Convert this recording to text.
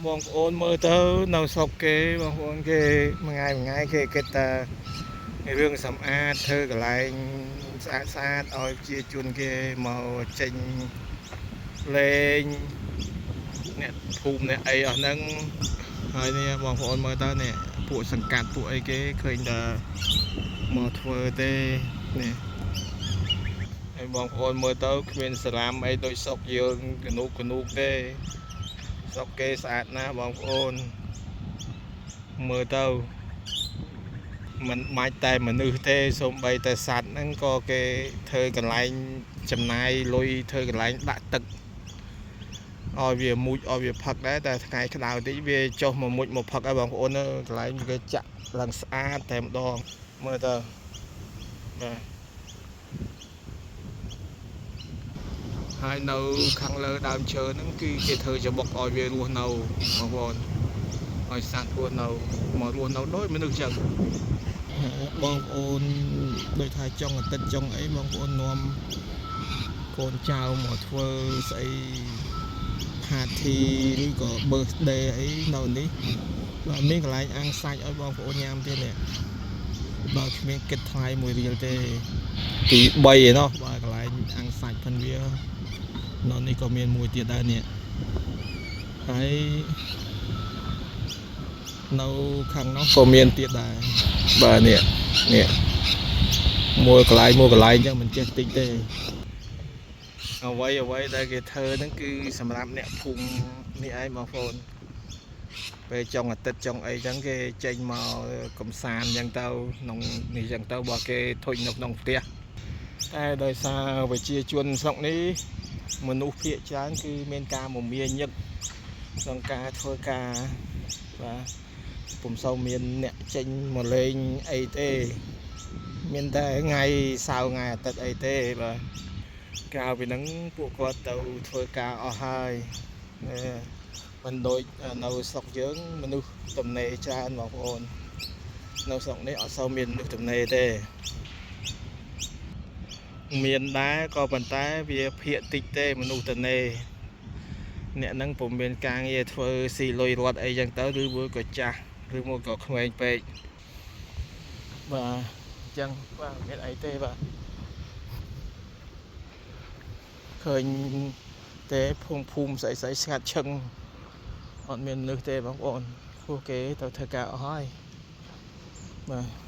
បងប្អូនមើលទៅនៅស្រុកគេបងប្អូនគេមួយថ្ងៃគេគិតថារឿងសម្អាតធ្វើកន្លែងស្អាតឲ្យប្រជាជនគេមកចេញលេងអ្នកភូមិអ្នកអីអស់ហ្នឹងហើយនេះបងប្អូនមើលទៅនេះពួកសង្កាត់ពួកអីគេឃើញតែមកធ្វើទេនេះហើយបងប្អូនមើលទៅគ្មានសារាមអីដូចស្រុកយើងកនូកទេស្រុកគេស្អាតណាស់បងប្អូនមើលទៅមិនបាច់តែមនុស្សទេសូម្បីតែសត្វហ្នឹងក៏គេធ្វើកន្លែងចំណាយលុយធ្វើកន្លែងដាក់ទឹកឲ្យវាមុជឲ្យវាផឹកដែរតែថ្ងៃក្តៅតិចវាចុះមកមុជមកផឹកហើយបងប្អូនកន្លែងគេចាក់ឡើងស្អាតតែម្ដងមើលទៅបាទហើយនៅខាងលើដើមឈើហ្នឹងគឺគេធ្វើច្បុកឲ្យវារស់នៅបងប្អូនឲ្យសត្វរស់នៅមករស់នៅដូចមនុស្សចឹងបងប្អូនដូចថាចុងអាទិត្យចុងអីបងប្អូននាំកូនចៅមកធ្វើស្អី party ឬក៏ birthday អីនៅនេះបាទមានកន្លែងអាំងសាច់ឲ្យបងប្អូនញ៉ាំទៀតនេះបើគ្មានគិតថ្លៃ1រៀលទេទី3ឯណោះបាទកន្លែងអាំងសាច់ផងវានៅនេះក៏មានមួយទៀតដែរនេះហើយនៅខាងនោះក៏មានទៀតដែរបាទនេះមួយកន្លែងអញ្ចឹងមិនចេះតិចទេអ្វីដែលគេធ្វើហ្នឹងគឺសម្រាប់អ្នកភូមិនេះឯងបងប្អូនពេលចុងអាទិត្យចុងអីចឹងគេចេញមកកំសាន្តចឹងទៅក្នុងនេះចឹងទៅបើគេធុញនៅក្នុងផ្ទះតែដោយសារប្រជាជនស្រុកនេះមនុស្សភាគច្រើនគឺមានការមមាញឹកក្នុងការធ្វើការបាទពុំសូវមានអ្នកចេញមកលេងអីទេមានតែថ្ងៃសៅរ៍ថ្ងៃអាទិត្យអីទេបាទក្រៅពីហ្នឹងពួកគាត់ទៅធ្វើការអស់ហើយមិនដូចនៅស្រុកយើងមនុស្សទំនេរច្រើនបងប្អូននៅស្រុកនេះអត់សូវមានមនុស្សទំនេរទេមានដែរក៏ប៉ុន្តែវាភាគតិចទេមនុស្សទំនេរអ្នកហ្នឹងពុំមានការងារធ្វើស៊ីលុយរត់អីចឹងទៅឬមួយក៏ចាស់ឬមួយក៏ក្មេងពេកបាទអញ្ចឹងបាទមានអីទេបាទឃើញទេភូមិស្អីស្ងាត់ឈឹងអត់មានមនុស្សទេបងប្អូនពួកគេទៅធ្វើការអស់ហើយបាទ